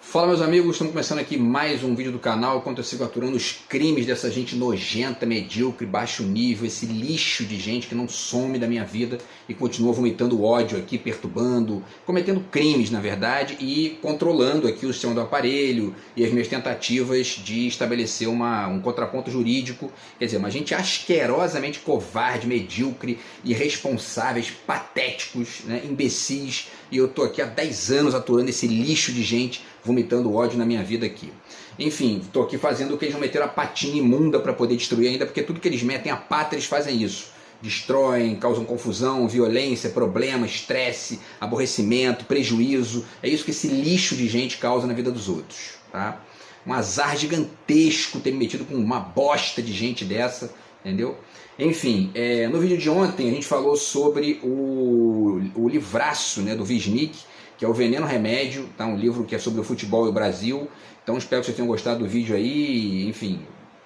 Fala, meus amigos, estamos começando aqui mais um vídeo do canal enquanto eu sigo aturando os crimes dessa gente nojenta, medíocre, baixo nível, esse lixo de gente que não some da minha vida e continua vomitando ódio aqui, perturbando, cometendo crimes na verdade e controlando aqui o sistema do aparelho e as minhas tentativas de estabelecer um contraponto jurídico. Quer dizer, uma gente asquerosamente covarde, medíocre, irresponsáveis, patéticos, né, imbecis, e eu tô aqui há 10 anos aturando esse lixo de gente vomitando ódio na minha vida aqui. Enfim, estou aqui fazendo o que eles não meteram a patinha imunda para poder destruir ainda, porque tudo que eles metem a pata, eles fazem isso. Destroem, causam confusão, violência, problema, estresse, aborrecimento, prejuízo. É isso que esse lixo de gente causa na vida dos outros, tá? Um azar gigantesco ter me metido com uma bosta de gente dessa, entendeu? Enfim, no vídeo de ontem a gente falou sobre o livraço, né, do Wisnik, que é o Veneno Remédio, tá? Um livro que é sobre o futebol e o Brasil. Então espero que vocês tenham gostado do vídeo aí, enfim,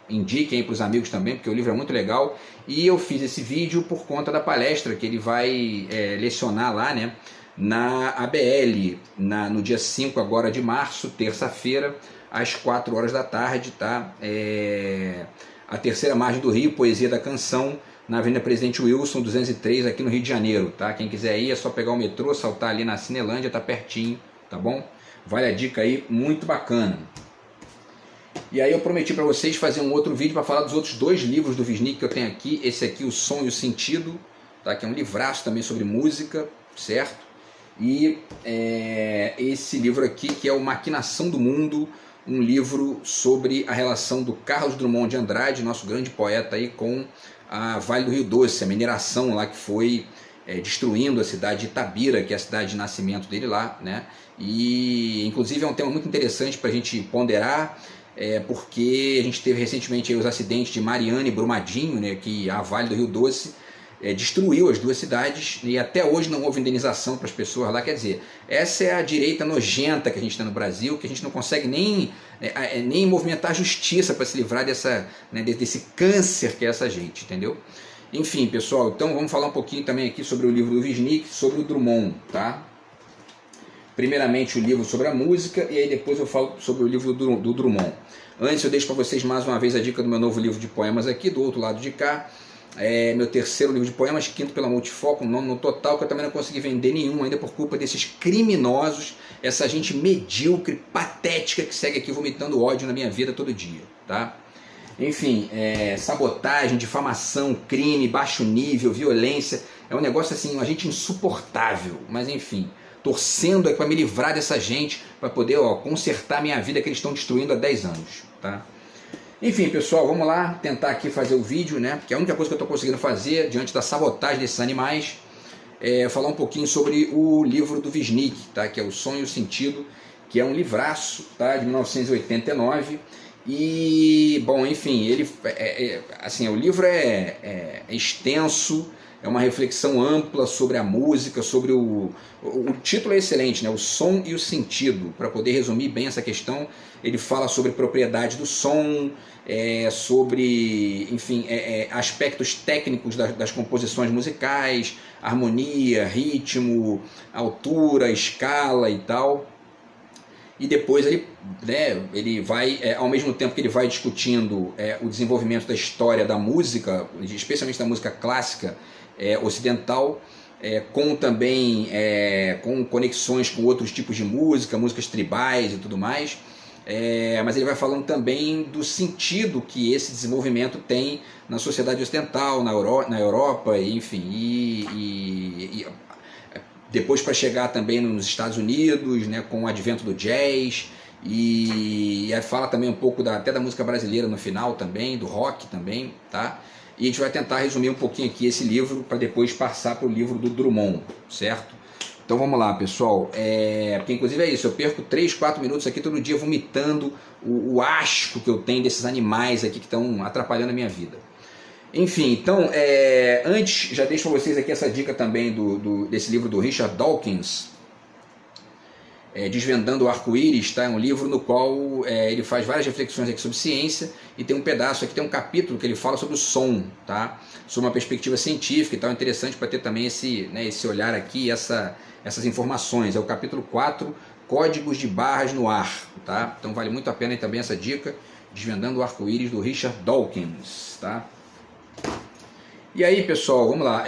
indiquem aí para os amigos também, porque o livro é muito legal. E eu fiz esse vídeo por conta da palestra que ele vai lecionar lá, né, na ABL, no dia 5 agora de março, terça-feira, às 4 horas da tarde, tá? A Terceira Margem do Rio, Poesia da Canção, na Avenida Presidente Wilson, 203, aqui no Rio de Janeiro, tá? Quem quiser ir é só pegar o metrô, saltar ali na Cinelândia, tá pertinho, tá bom? Vale a dica aí, muito bacana. E aí eu prometi para vocês fazer um outro vídeo para falar dos outros dois livros do Wisnik que eu tenho aqui. Esse aqui, O Som e o Sentido, tá? Que é um livraço também sobre música, certo? E esse livro aqui, que é o Maquinação do Mundo, um livro sobre a relação do Carlos Drummond de Andrade, nosso grande poeta aí, com a Vale do Rio Doce, a mineração lá que foi destruindo a cidade de Itabira, que é a cidade de nascimento dele lá, né? E inclusive é um tema muito interessante para a gente ponderar, porque a gente teve recentemente aí os acidentes de Mariana e Brumadinho, né, que a Vale do Rio Doce destruiu as duas cidades e até hoje não houve indenização para as pessoas lá. Quer dizer, essa é a direita nojenta que a gente tem no Brasil, que a gente não consegue nem movimentar a justiça para se livrar desse câncer que é essa gente, entendeu? Enfim, pessoal, então vamos falar um pouquinho também aqui sobre o livro do Wisnik, sobre o Drummond, tá? Primeiramente o livro sobre a música e aí depois eu falo sobre o livro do Drummond. Antes eu deixo para vocês mais uma vez a dica do meu novo livro de poemas aqui, do outro lado de cá. Meu terceiro livro de poemas, quinto pela Multifoco, nono no total, que eu também não consegui vender nenhum ainda por culpa desses criminosos, essa gente medíocre, patética que segue aqui vomitando ódio na minha vida todo dia, tá? Enfim, sabotagem, difamação, crime, baixo nível, violência, é um negócio assim, uma gente insuportável, mas enfim, torcendo para me livrar dessa gente, para poder consertar a minha vida que eles estão destruindo há 10 anos, tá? Enfim, pessoal, vamos lá tentar aqui fazer o vídeo, né? Que é a única coisa que eu estou conseguindo fazer diante da sabotagem desses animais, falar um pouquinho sobre o livro do Wisnik, tá? Que é O Som e o Sentido, que é um livraço, tá? De 1989. E, bom, enfim, ele assim, o livro é extenso, é uma reflexão ampla sobre a música, sobre o título é excelente, né? O Som e o Sentido. Para poder resumir bem essa questão, ele fala sobre propriedade do som, sobre, enfim, aspectos técnicos das composições musicais, harmonia, ritmo, altura, escala e tal. E depois ele vai, ao mesmo tempo que ele vai discutindo o desenvolvimento da história da música, especialmente da música clássica ocidental, com também com conexões com outros tipos de música, músicas tribais e tudo mais, mas ele vai falando também do sentido que esse desenvolvimento tem na sociedade ocidental, na Europa, enfim, e depois para chegar também nos Estados Unidos, né, com o advento do jazz, e aí fala também um pouco até da música brasileira no final também, do rock também, tá? E a gente vai tentar resumir um pouquinho aqui esse livro para depois passar para o livro do Drummond, certo? Então vamos lá, pessoal, porque inclusive é isso, eu perco 3, 4 minutos aqui todo dia vomitando o asco que eu tenho desses animais aqui que estão atrapalhando a minha vida. Enfim, então, antes, já deixo para vocês aqui essa dica também desse livro do Richard Dawkins, Desvendando o Arco-Íris, tá? É um livro no qual ele faz várias reflexões aqui sobre ciência, e tem um pedaço aqui, tem um capítulo que ele fala sobre o som, tá? Sobre uma perspectiva científica e tal, interessante para ter também esse olhar aqui, essas informações. É o capítulo 4, Códigos de Barras no Ar, tá? Então vale muito a pena aí também essa dica, Desvendando o Arco-Íris, do Richard Dawkins, tá? E aí, pessoal, vamos lá.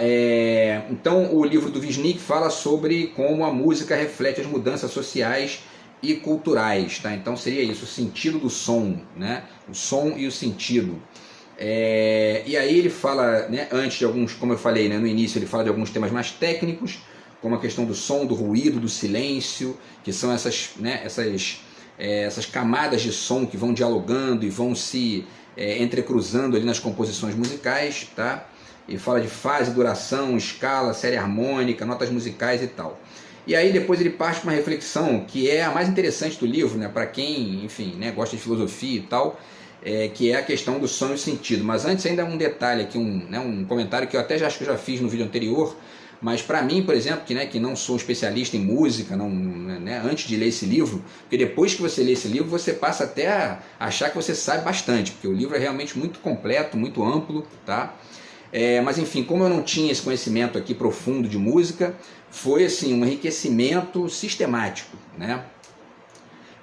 Então, o livro do Wisnik fala sobre como a música reflete as mudanças sociais e culturais, tá? Então seria isso, o sentido do som, né? O som e o sentido. E aí ele fala, né, antes de alguns, como eu falei, né, no início, ele fala de alguns temas mais técnicos, como a questão do som, do ruído, do silêncio, que são essas camadas de som que vão dialogando e vão se entrecruzando ali nas composições musicais, tá? Ele fala de fase, duração, escala, série harmônica, notas musicais e tal. E aí depois ele parte para uma reflexão que é a mais interessante do livro, né, para quem, enfim, né, gosta de filosofia e tal, que é a questão do som e o sentido. Mas antes ainda um detalhe aqui, um comentário que eu até acho que eu já fiz no vídeo anterior, mas para mim, por exemplo, que não sou especialista em música, antes de ler esse livro, porque depois que você lê esse livro, você passa até a achar que você sabe bastante, porque o livro é realmente muito completo, muito amplo, tá? Mas enfim, como eu não tinha esse conhecimento aqui profundo de música, foi assim um enriquecimento sistemático, né?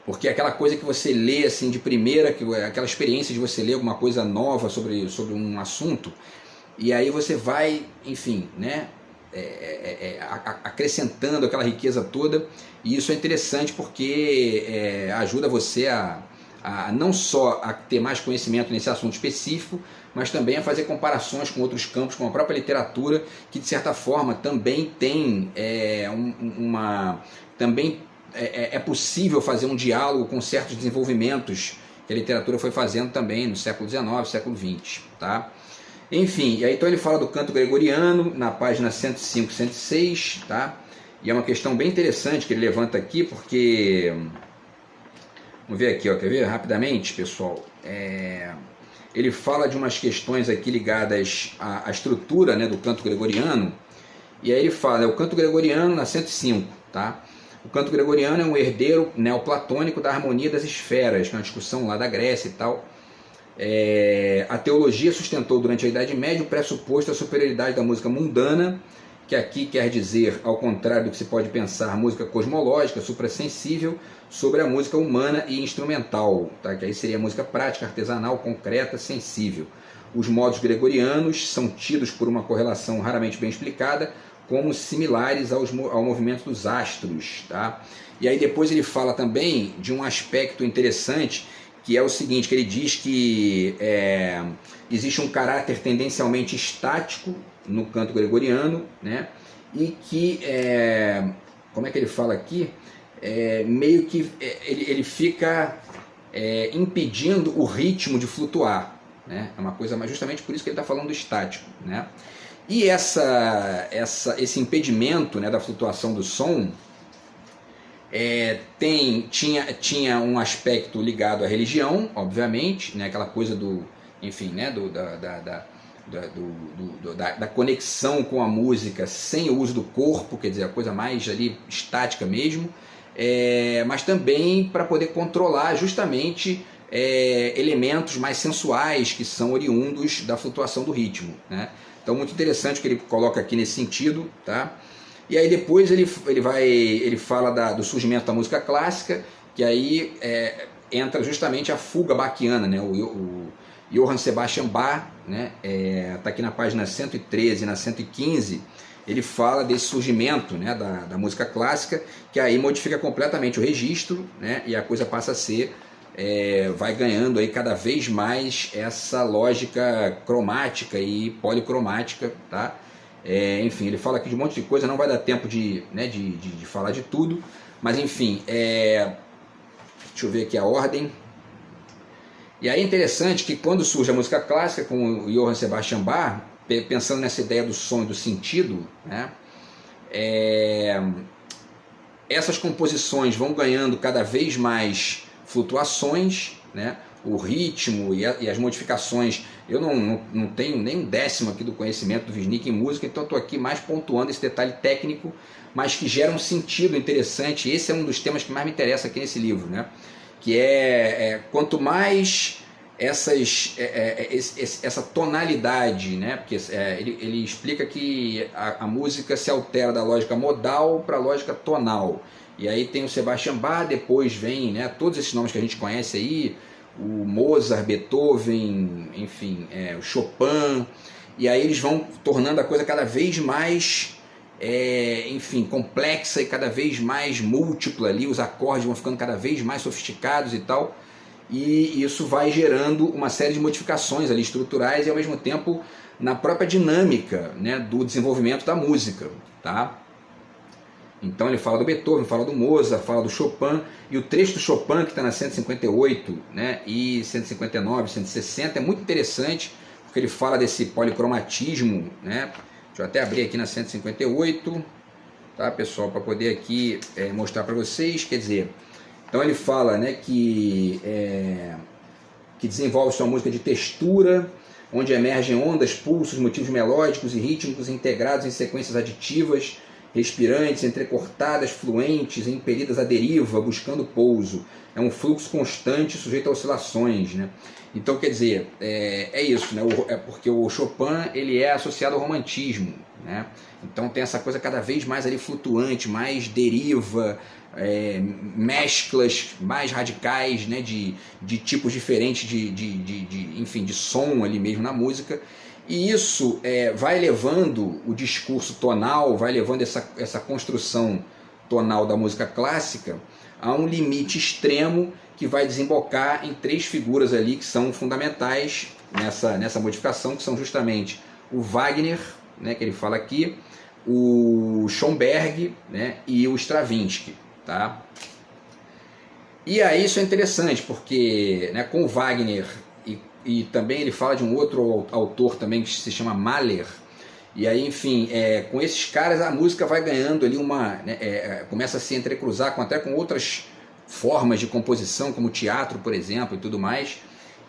Porque aquela coisa que você lê assim de primeira, aquela experiência de você ler alguma coisa nova sobre um assunto, e aí você vai, enfim, né, acrescentando aquela riqueza toda, e isso é interessante porque ajuda você a não só a ter mais conhecimento nesse assunto específico, mas também a fazer comparações com outros campos, com a própria literatura, que de certa forma também tem também é possível fazer um diálogo com certos desenvolvimentos que a literatura foi fazendo também no século XIX, século XX, tá? Enfim, e aí então ele fala do canto gregoriano na página 105, 106, tá? E é uma questão bem interessante que ele levanta aqui, porque vamos ver aqui, ó, quer ver rapidamente, pessoal? Ele fala de umas questões aqui ligadas à estrutura, né, do canto gregoriano, e aí ele fala, o canto gregoriano na 105, tá? O canto gregoriano é um herdeiro neoplatônico da harmonia das esferas, que é uma discussão lá da Grécia e tal. A teologia sustentou durante a Idade Média o pressuposto da superioridade da música mundana, que aqui quer dizer, ao contrário do que se pode pensar, música cosmológica, suprassensível, sobre a música humana e instrumental, tá? Que aí seria a música prática, artesanal, concreta, sensível. Os modos gregorianos são tidos por uma correlação raramente bem explicada como similares ao movimento dos astros, tá? E aí depois ele fala também de um aspecto interessante, que é o seguinte, que ele diz que existe um caráter tendencialmente estático no canto gregoriano, né? E que, como é que ele fala aqui? Meio que ele fica impedindo o ritmo de flutuar, né? É uma coisa, mas justamente por isso que ele está falando do estático, né? E esse impedimento, né, da flutuação do som tinha um aspecto ligado à religião, obviamente, né, aquela coisa do, enfim, né, da conexão com a música sem o uso do corpo, quer dizer, a coisa mais ali estática mesmo, mas também para poder controlar justamente elementos mais sensuais que são oriundos da flutuação do ritmo, né? Então, muito interessante o que ele coloca aqui nesse sentido, tá? E aí depois ele fala do surgimento da música clássica, que aí entra justamente a fuga bachiana, né? O Johann Sebastian Bach, né? Tá aqui na página 113 e na 115, ele fala desse surgimento, né, da música clássica, que aí modifica completamente o registro, né? E a coisa passa a ser vai ganhando aí cada vez mais essa lógica cromática e policromática, tá? Enfim, ele fala aqui de um monte de coisa, não vai dar tempo de falar de tudo, mas enfim, deixa eu ver aqui a ordem. E aí é interessante que quando surge a música clássica com o Johann Sebastian Bach, pensando nessa ideia do som e do sentido, né, essas composições vão ganhando cada vez mais flutuações, né? o ritmo e as modificações. Eu não tenho nem um décimo aqui do conhecimento do Wisnik em música, então estou aqui mais pontuando esse detalhe técnico, mas que gera um sentido interessante. Esse é um dos temas que mais me interessa aqui nesse livro, né? Que quanto mais essa tonalidade, né? Porque ele explica que a música se altera da lógica modal para a lógica tonal. E aí tem o Sebastian Bach, depois vem, né, todos esses nomes que a gente conhece aí, o Mozart, Beethoven, enfim, o Chopin, e aí eles vão tornando a coisa cada vez mais, enfim, complexa e cada vez mais múltipla ali, os acordes vão ficando cada vez mais sofisticados e tal, e isso vai gerando uma série de modificações ali estruturais e ao mesmo tempo na própria dinâmica, né, do desenvolvimento da música, tá? Então ele fala do Beethoven, fala do Mozart, fala do Chopin, e o trecho do Chopin que está na 158, né, e 159, 160 é muito interessante, porque ele fala desse policromatismo, né? Deixa eu até abrir aqui na 158, tá, pessoal, para poder aqui mostrar para vocês. Quer dizer, então ele fala, né, que desenvolve sua música de textura, onde emergem ondas, pulsos, motivos melódicos e rítmicos integrados em sequências aditivas, respirantes, entrecortadas, fluentes, impelidas à deriva, buscando pouso. É um fluxo constante, sujeito a oscilações, né? Então, quer dizer, isso, né? Porque o Chopin ele é associado ao romantismo, né? Então tem essa coisa cada vez mais ali flutuante, mais deriva, mesclas mais radicais, né? de tipos diferentes enfim, de som ali mesmo na música. E isso vai levando o discurso tonal, vai levando essa construção tonal da música clássica a um limite extremo que vai desembocar em três figuras ali que são fundamentais nessa modificação, que são justamente o Wagner, né, que ele fala aqui, o Schoenberg, né, e o Stravinsky. Tá? E aí isso é interessante, porque, né, com o Wagner... E também ele fala de um outro autor também que se chama Mahler. E aí, enfim, com esses caras a música vai ganhando ali começa a se entrecruzar até com outras formas de composição, como teatro, por exemplo, e tudo mais.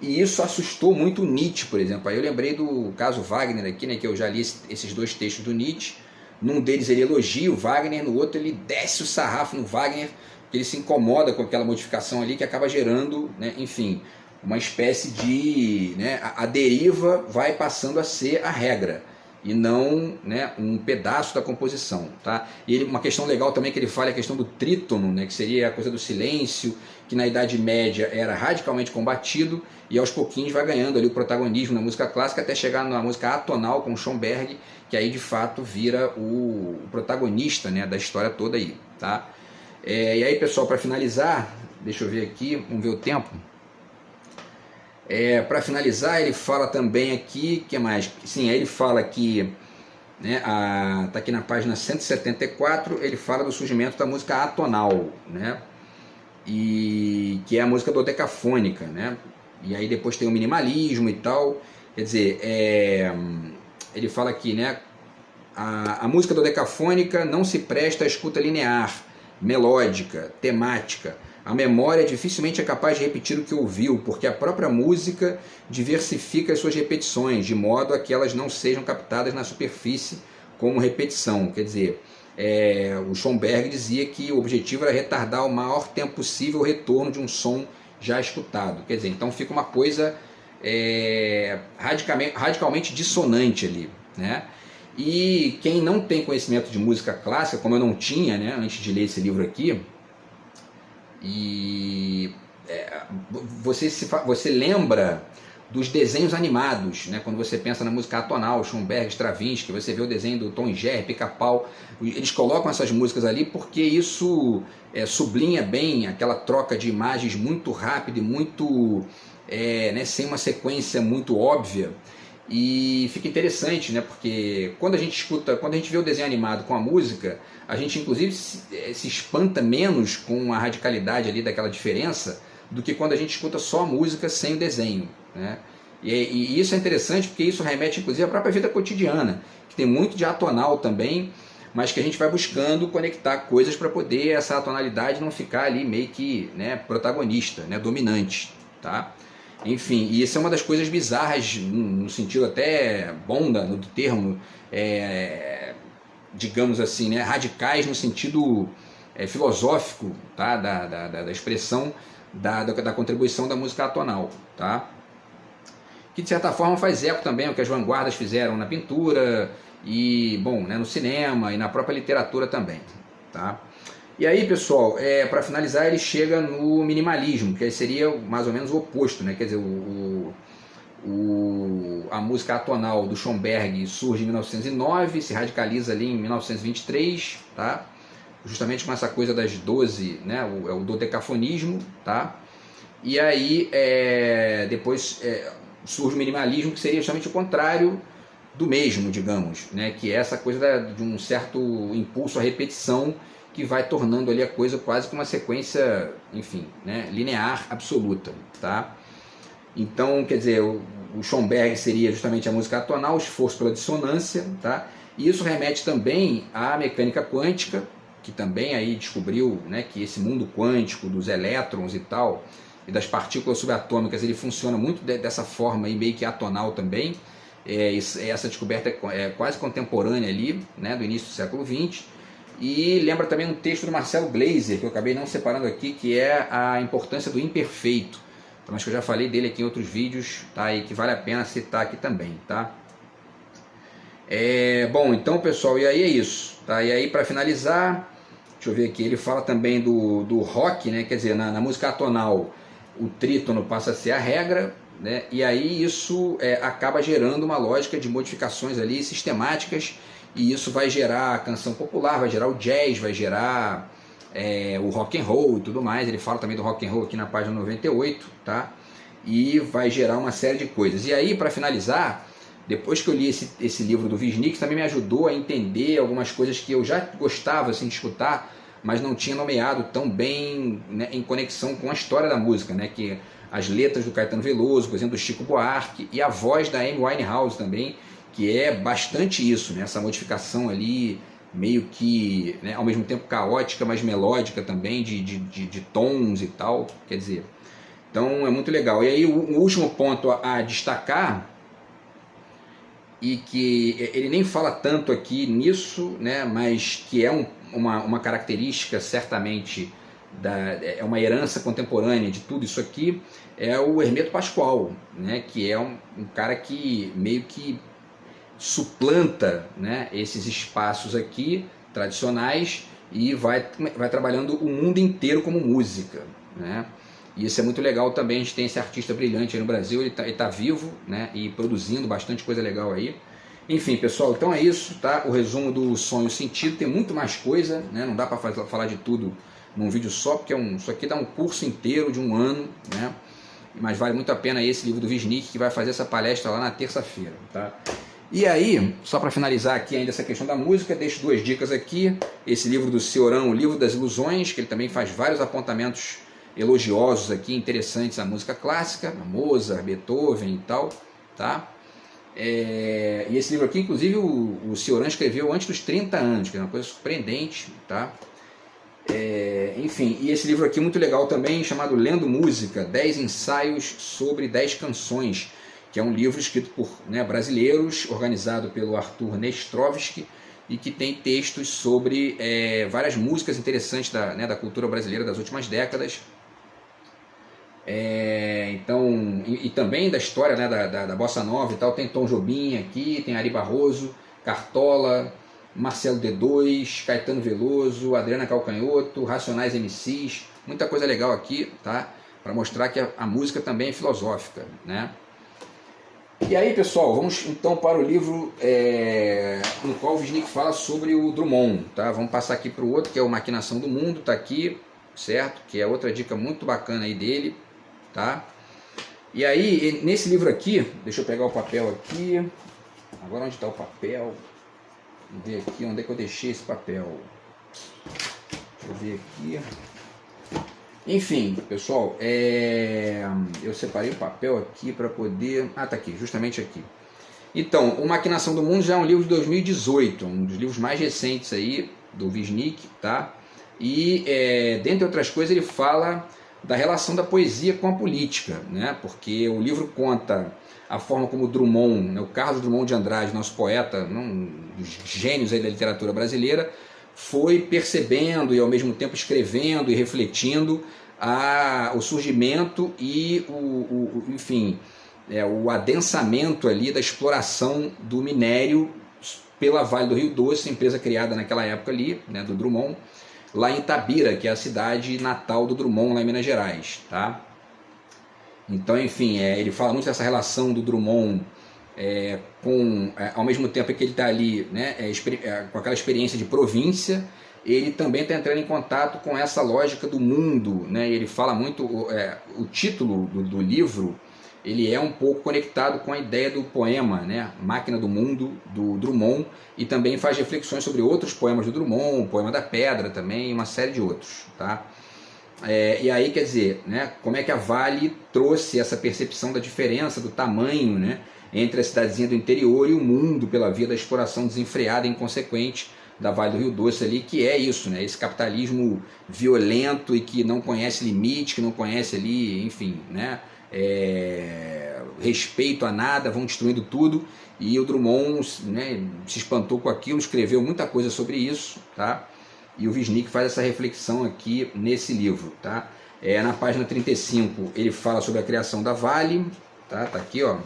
E isso assustou muito o Nietzsche, por exemplo. Aí eu lembrei do caso Wagner aqui, né, que eu já li esses dois textos do Nietzsche. Num deles ele elogia o Wagner, no outro ele desce o sarrafo no Wagner, porque ele se incomoda com aquela modificação ali que acaba gerando, né, enfim, uma espécie de... né, a deriva vai passando a ser a regra e não, né, um pedaço da composição. Tá? E uma questão legal também que ele fala é a questão do trítono, né, que seria a coisa do silêncio, que na Idade Média era radicalmente combatido e aos pouquinhos vai ganhando ali o protagonismo na música clássica até chegar na música atonal com Schoenberg, que aí de fato vira o protagonista, né, da história toda aí. Tá? E aí, pessoal, para finalizar, deixa eu ver aqui, vamos ver o tempo. Para finalizar, ele fala também aqui, que mais? Sim, aí ele fala que, né, tá aqui na página 174, ele fala do surgimento da música atonal, né, e que é a música dodecafônica, né, e aí depois tem o minimalismo e tal. Quer dizer, ele fala aqui, né, a música dodecafônica não se presta à escuta linear, melódica, temática. A memória dificilmente é capaz de repetir o que ouviu, porque a própria música diversifica as suas repetições, de modo a que elas não sejam captadas na superfície como repetição. Quer dizer, o Schoenberg dizia que o objetivo era retardar o maior tempo possível o retorno de um som já escutado. Quer dizer, então fica uma coisa radicalmente dissonante ali, né? E quem não tem conhecimento de música clássica, como eu não tinha, né, antes de ler esse livro aqui, e você lembra dos desenhos animados, né? Quando você pensa na música atonal, Schoenberg, Stravinsky, você vê o desenho do Tom e Jerry, Pica-Pau, eles colocam essas músicas ali porque isso sublinha bem aquela troca de imagens muito rápida e muito, né, sem uma sequência muito óbvia. E fica interessante, né? Porque quando a gente vê o desenho animado com a música, a gente inclusive se espanta menos com a radicalidade ali daquela diferença do que quando a gente escuta só a música sem o desenho, né? E isso é interessante porque isso remete inclusive à própria vida cotidiana, que tem muito de atonal também, mas que a gente vai buscando conectar coisas para poder essa atonalidade não ficar ali meio que, né, protagonista, né, dominante, tá? Enfim, e isso é uma das coisas bizarras, no sentido até bom do termo, digamos assim, né, radicais no sentido filosófico, tá, da expressão da contribuição da música atonal, tá? Que de certa forma faz eco também ao que as vanguardas fizeram na pintura e, bom, né, no cinema e na própria literatura também, tá? E aí, pessoal, para finalizar, ele chega no minimalismo, que aí seria mais ou menos o oposto, né? Quer dizer, a música atonal do Schoenberg surge em 1909, se radicaliza ali em 1923, tá? Justamente com essa coisa das 12, né? O dodecafonismo, tá? E aí, depois surge o minimalismo, que seria justamente o contrário do mesmo, digamos, né? Que é essa coisa de um certo impulso à repetição, que vai tornando ali a coisa quase que uma sequência, enfim, né, linear absoluta, tá? Então, quer dizer, o Schoenberg seria justamente a música atonal, o esforço pela dissonância, tá? E isso remete também à mecânica quântica, que também aí descobriu, né, que esse mundo quântico dos elétrons e tal, e das partículas subatômicas, ele funciona muito dessa forma aí, meio que atonal também. Essa descoberta é quase contemporânea ali, né, do início do século XX. E lembra também um texto do Marcelo Gleiser, que eu acabei não separando aqui, que é a importância do imperfeito. Então, acho que eu já falei dele aqui em outros vídeos, tá? E que vale a pena citar aqui também, tá? Bom, então, pessoal, e aí é isso, tá? E aí, para finalizar, deixa eu ver aqui, ele fala também do rock, né? Quer dizer, na música atonal, o trítono passa a ser a regra, né? E aí isso acaba gerando uma lógica de modificações ali sistemáticas, e isso vai gerar a canção popular, vai gerar o jazz, vai gerar o rock and roll e tudo mais. Ele fala também do rock and roll aqui na página 98, tá? E vai gerar uma série de coisas. E aí, para finalizar, depois que eu li esse livro do Wisnik, também me ajudou a entender algumas coisas que eu já gostava assim, de escutar, mas não tinha nomeado tão bem, né, em conexão com a história da música, né? Que as letras do Caetano Veloso, por exemplo, do Chico Buarque, e a voz da Amy Winehouse também, que é bastante isso, né? Essa modificação ali, meio que, né, ao mesmo tempo caótica, mas melódica também, de tons e tal, quer dizer. Então é muito legal. E aí o último ponto a destacar, e que ele nem fala tanto aqui nisso, né, mas que é uma característica certamente, é uma herança contemporânea de tudo isso aqui, é o Hermeto Pascoal, né, que é um cara que meio que suplanta, né, esses espaços aqui tradicionais e vai trabalhando o mundo inteiro como música, né? E isso é muito legal também. A gente tem esse artista brilhante aí no Brasil, ele tá vivo, né, e produzindo bastante coisa legal aí. Enfim, pessoal, então é isso, tá? O resumo do Sonho Sentido. Tem muito mais coisa, né? Não dá para falar de tudo num vídeo só, porque isso aqui dá um curso inteiro de um ano, né? Mas vale muito a pena esse livro do Wisnik, que vai fazer essa palestra lá na terça-feira, tá? E aí, só para finalizar aqui ainda essa questão da música, deixo duas dicas aqui. Esse livro do Cioran, o Livro das Ilusões, que ele também faz vários apontamentos elogiosos aqui, interessantes à música clássica, a Mozart, Beethoven e tal, tá? E esse livro aqui, inclusive, o Cioran escreveu antes dos 30 anos, que é uma coisa surpreendente, tá? Enfim, e esse livro aqui muito legal também, chamado Lendo Música, 10 ensaios sobre 10 canções, que é um livro escrito por, né, brasileiros, organizado pelo Arthur Nestrovsky, e que tem textos sobre várias músicas interessantes da cultura brasileira das últimas décadas. Então, e também da história, né, da Bossa Nova e tal. Tem Tom Jobim aqui, tem Ari Barroso, Cartola, Marcelo D2, Caetano Veloso, Adriana Calcanhoto, Racionais MCs, muita coisa legal aqui, tá? Para mostrar que a música também é filosófica, né? E aí, pessoal, vamos então para o livro no qual o Wisnik fala sobre o Drummond, tá? Vamos passar aqui para o outro, que é o Maquinação do Mundo, tá aqui, certo? Que é outra dica muito bacana aí dele, tá? E aí, nesse livro aqui, deixa eu pegar o papel aqui. Agora onde está o papel? Vamos ver aqui onde é que eu deixei esse papel. Deixa eu ver aqui. Enfim, pessoal, eu separei o papel aqui para poder... Ah, tá aqui, justamente aqui. Então, o Maquinação do Mundo já é um livro de 2018, um dos livros mais recentes aí do Wisnik, tá? E, dentre outras coisas, ele fala da relação da poesia com a política, né? Porque o livro conta a forma como Drummond, né, o Carlos Drummond de Andrade, nosso poeta, um dos gênios aí da literatura brasileira, foi percebendo e ao mesmo tempo escrevendo e refletindo o surgimento e o adensamento ali da exploração do minério pela Vale do Rio Doce, empresa criada naquela época ali, né, do Drummond, lá em Itabira, que é a cidade natal do Drummond, lá em Minas Gerais, tá? Então, enfim, ele fala muito dessa relação do Drummond ao mesmo tempo que ele está ali, né, com aquela experiência de província, ele também está entrando em contato com essa lógica do mundo, né? Ele fala muito, o título do livro, ele é um pouco conectado com a ideia do poema, né, Máquina do Mundo, do Drummond, e também faz reflexões sobre outros poemas do Drummond, o Poema da Pedra também, e uma série de outros, tá? E aí, quer dizer, né, como é que a Vale trouxe essa percepção da diferença, do tamanho, né, entre a cidadezinha do interior e o mundo pela via da exploração desenfreada e inconsequente da Vale do Rio Doce ali, que é isso, né, esse capitalismo violento e que não conhece limite, que não conhece ali, enfim, né, respeito a nada, vão destruindo tudo, e o Drummond, né, se espantou com aquilo, escreveu muita coisa sobre isso, tá? E o Wisnik faz essa reflexão aqui nesse livro, tá? Na página 35 ele fala sobre a criação da Vale, tá? Tá aqui, ó.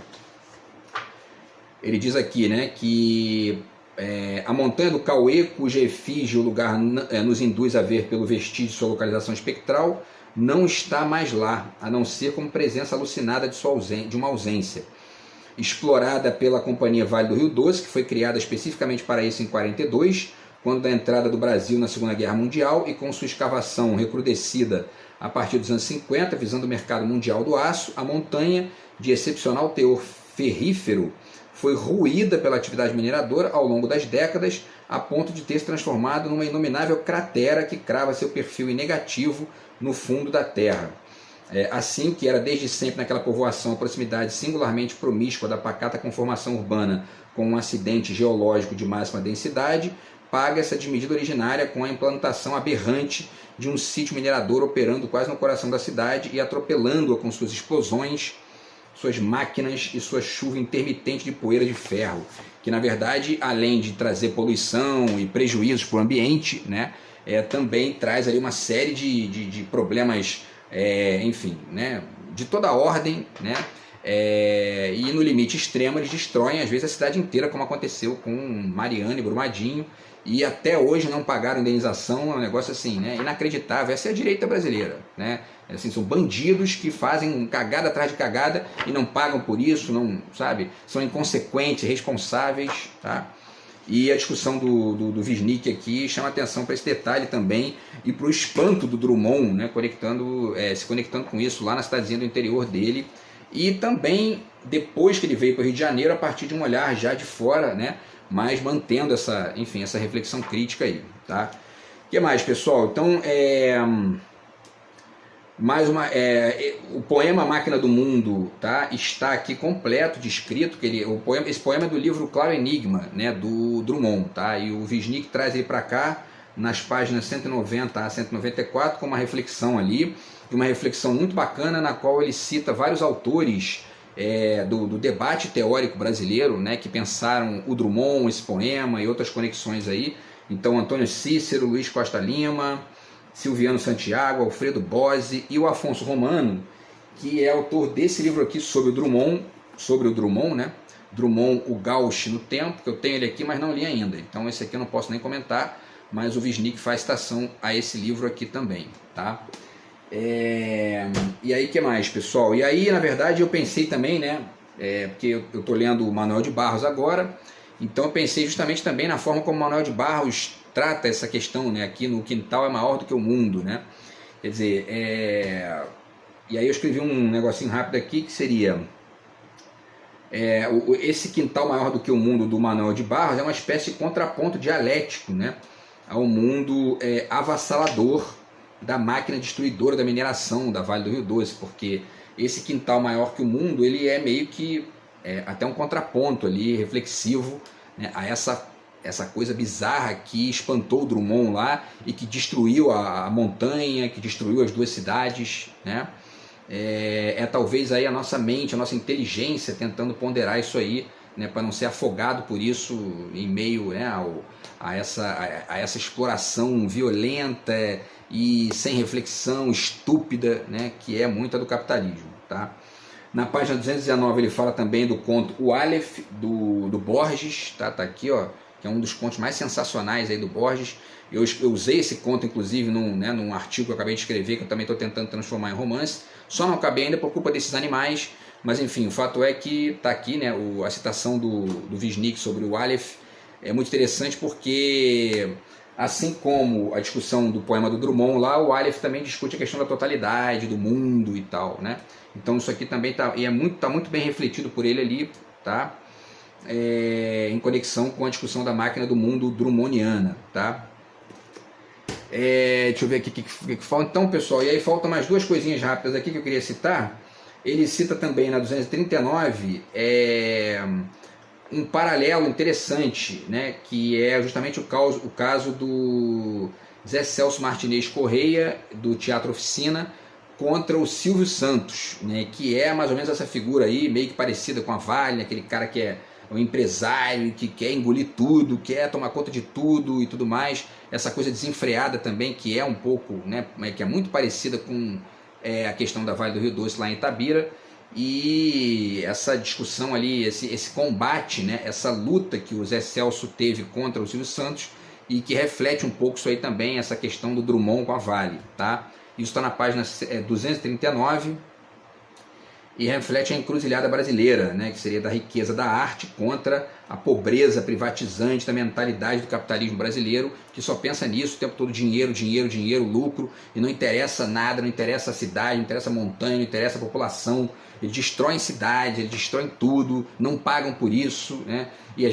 Ele diz aqui, né, que a montanha do Cauê, cuja efígie o lugar nos induz a ver pelo vestígio de sua localização espectral, não está mais lá, a não ser como presença alucinada de uma ausência. Explorada pela Companhia Vale do Rio Doce, que foi criada especificamente para isso em 42, quando da entrada do Brasil na Segunda Guerra Mundial, e com sua escavação recrudescida a partir dos anos 50, visando o mercado mundial do aço, a montanha, de excepcional teor ferrífero, foi ruída pela atividade mineradora ao longo das décadas, a ponto de ter se transformado numa inominável cratera que crava seu perfil em negativo no fundo da terra. Assim, que era desde sempre naquela povoação a proximidade singularmente promíscua da pacata conformação urbana com um acidente geológico de máxima densidade, paga essa desmedida originária com a implantação aberrante de um sítio minerador operando quase no coração da cidade e atropelando-a com suas explosões, suas máquinas e sua chuva intermitente de poeira de ferro, que na verdade, além de trazer poluição e prejuízos para o ambiente, né, também traz ali uma série de problemas, enfim, né, de toda a ordem, né, e no limite extremo eles destroem às vezes a cidade inteira, como aconteceu com Mariana e Brumadinho, e até hoje não pagaram indenização. É um negócio assim, né, inacreditável. Essa é a direita brasileira, né? Assim, são bandidos que fazem cagada atrás de cagada e não pagam por isso, não, sabe? São inconsequentes, responsáveis, tá? E a discussão do Wisnik aqui chama atenção para esse detalhe também e para o espanto do Drummond, né, se conectando com isso lá na cidadezinha do interior dele, e também depois que ele veio para o Rio de Janeiro, a partir de um olhar já de fora, né, mas mantendo essa reflexão crítica aí, tá? O que mais, pessoal? Então, o poema Máquina do Mundo, tá, está aqui completo, descrito, esse poema é do livro Claro Enigma, né, do Drummond, tá? E o Wisnik traz ele para cá nas páginas 190 a 194 com uma reflexão ali, uma reflexão muito bacana na qual ele cita vários autores do debate teórico brasileiro, né, que pensaram o Drummond, esse poema e outras conexões aí. Então, Antônio Cícero, Luiz Costa Lima, Silviano Santiago, Alfredo Bose e o Afonso Romano, que é autor desse livro aqui sobre o Drummond, né? Drummond, o Gauche no Tempo, que eu tenho ele aqui, mas não li ainda. Então esse aqui eu não posso nem comentar, mas o Wisnik faz citação a esse livro aqui também, tá? E aí, que mais, pessoal? E aí, na verdade, eu pensei também, né? Porque eu estou lendo o Manuel de Barros agora, então eu pensei justamente também na forma como o Manuel de Barros trata essa questão, né? Aqui no quintal é maior do que o mundo, né? Quer dizer, e aí eu escrevi um negocinho rápido aqui que seria esse quintal maior do que o mundo do Manuel de Barros é uma espécie de contraponto dialético, né, ao mundo avassalador da máquina destruidora da mineração da Vale do Rio Doce, porque esse quintal maior que o mundo, ele é meio que até um contraponto ali reflexivo, né, a essa essa coisa bizarra que espantou o Drummond lá e que destruiu a montanha, que destruiu as duas cidades, né? Talvez aí a nossa mente, a nossa inteligência tentando ponderar isso aí, né, para não ser afogado por isso em meio, né, a essa exploração violenta e sem reflexão, estúpida, né, que é muita do capitalismo, tá? Na página 219 ele fala também do conto O Aleph, do Borges, tá aqui, ó, que é um dos contos mais sensacionais aí do Borges. Eu usei esse conto, inclusive, num artigo que eu acabei de escrever, que eu também estou tentando transformar em romance. Só não acabei ainda por culpa desses animais, mas enfim, o fato é que está aqui, né, a citação do Wisnik sobre o Aleph é muito interessante porque, assim como a discussão do poema do Drummond lá, o Aleph também discute a questão da totalidade, do mundo e tal, né? Então isso aqui também está muito bem refletido por ele ali, tá? Em conexão com a discussão da máquina do mundo drummondiana, tá? Deixa eu ver aqui o que falta. Então, pessoal, e aí faltam mais duas coisinhas rápidas aqui que eu queria citar. Ele cita também na 239 um paralelo interessante, né, que é justamente o caso do Zé Celso Martinez Correia, do Teatro Oficina, contra o Silvio Santos, né, que é mais ou menos essa figura aí, meio que parecida com a Vale, aquele cara que é um empresário, que quer engolir tudo, quer tomar conta de tudo e tudo mais. Essa coisa desenfreada também, que é um pouco, né, que é muito parecida com a questão da Vale do Rio Doce lá em Itabira. E essa discussão ali, esse combate, né, essa luta que o Zé Celso teve contra o Silvio Santos e que reflete um pouco isso aí também, essa questão do Drummond com a Vale, tá? Isso está na página 239 e reflete a encruzilhada brasileira, né, que seria da riqueza da arte contra a pobreza privatizante da mentalidade do capitalismo brasileiro, que só pensa nisso o tempo todo: dinheiro, dinheiro, dinheiro, lucro, e não interessa nada, não interessa a cidade, não interessa a montanha, não interessa a população. Eles destroem cidades, eles destroem tudo, não pagam por isso, né? E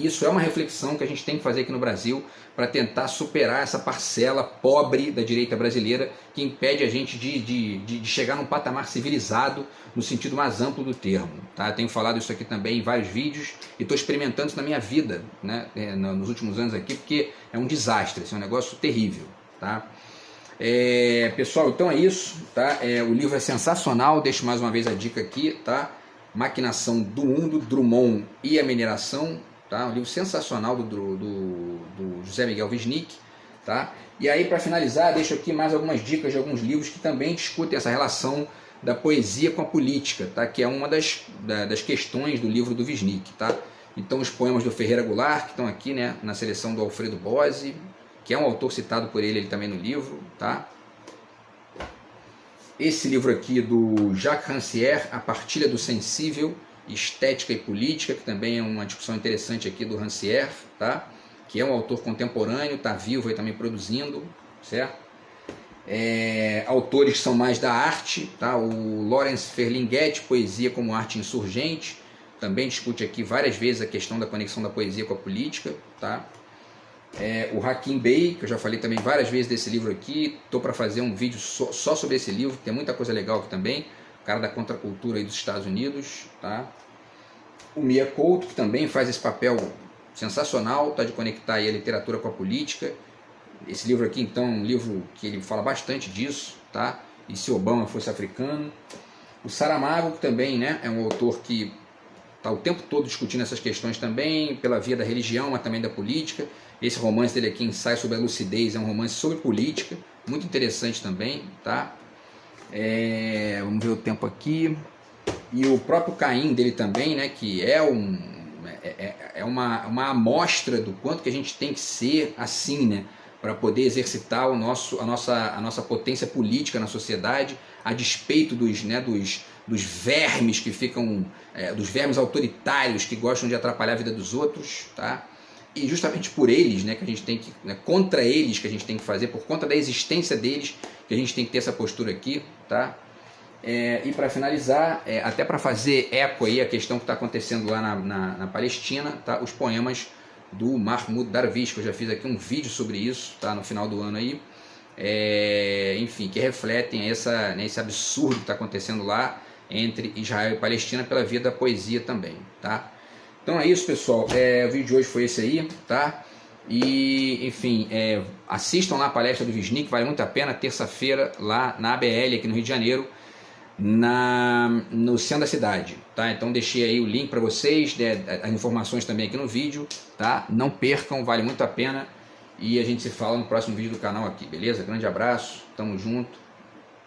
isso é uma reflexão que a gente tem que fazer aqui no Brasil para tentar superar essa parcela pobre da direita brasileira que impede a gente de chegar num patamar civilizado no sentido mais amplo do termo, tá? Eu tenho falado isso aqui também em vários vídeos e estou experimentando isso na minha vida, né, nos últimos anos aqui, porque é um desastre, é um negócio terrível, tá? Pessoal, então é isso, tá? O livro é sensacional, deixo mais uma vez a dica aqui, tá? Maquinação do Mundo, Drummond e a Mineração, tá? Um livro sensacional do José Miguel Wisnik, tá? E aí, para finalizar, deixo aqui mais algumas dicas de alguns livros que também discutem essa relação da poesia com a política, tá? Que é uma das questões do livro do Wisnik, tá? Então, os poemas do Ferreira Goulart, que estão aqui, né, na seleção do Alfredo Bose, que é um autor citado por ele também no livro, tá? Esse livro aqui do Jacques Rancière, A Partilha do Sensível, Estética e Política, que também é uma discussão interessante aqui do Rancière, tá? Que é um autor contemporâneo, está vivo e também produzindo, certo? Autores que são mais da arte, tá? O Lawrence Ferlinghetti, Poesia como Arte Insurgente, também discute aqui várias vezes a questão da conexão da poesia com a política, tá? O Hakim Bey, que eu já falei também várias vezes desse livro aqui, estou para fazer um vídeo só sobre esse livro, tem muita coisa legal aqui também, o cara da contracultura aí dos Estados Unidos, tá? O Mia Couto, que também faz esse papel sensacional, tá, de conectar aí a literatura com a política. Esse livro aqui, então, é um livro que ele fala bastante disso, tá? E se Obama fosse africano. O Saramago, que também, né, é um autor que está o tempo todo discutindo essas questões também, pela via da religião, mas também da política. Esse romance dele aqui, Ensaio sobre a Lucidez, é um romance sobre política, muito interessante também, tá? Vamos ver o tempo aqui. E o próprio Caim dele também, né, que é uma amostra do quanto que a gente tem que ser assim, né, para poder exercitar a nossa potência política na sociedade, a despeito dos vermes que ficam, dos vermes autoritários que gostam de atrapalhar a vida dos outros, tá? E justamente por eles, né, que a gente tem que, contra eles que a gente tem que fazer, por conta da existência deles, que a gente tem que ter essa postura aqui, tá? E para finalizar, até para fazer eco aí a questão que está acontecendo lá na Palestina, tá? Os poemas do Mahmoud Darwish, que eu já fiz aqui um vídeo sobre isso, tá? No final do ano aí, enfim, que refletem esse absurdo que está acontecendo lá entre Israel e Palestina pela via da poesia também, tá? Então é isso, pessoal. O vídeo de hoje foi esse aí, tá? E, enfim, assistam lá a palestra do Visnik, vale muito a pena, terça-feira, lá na ABL, aqui no Rio de Janeiro, no centro da cidade, tá? Então deixei aí o link para vocês, as informações também aqui no vídeo, tá? Não percam, vale muito a pena, e a gente se fala no próximo vídeo do canal aqui, beleza? Grande abraço, tamo junto,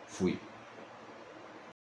fui.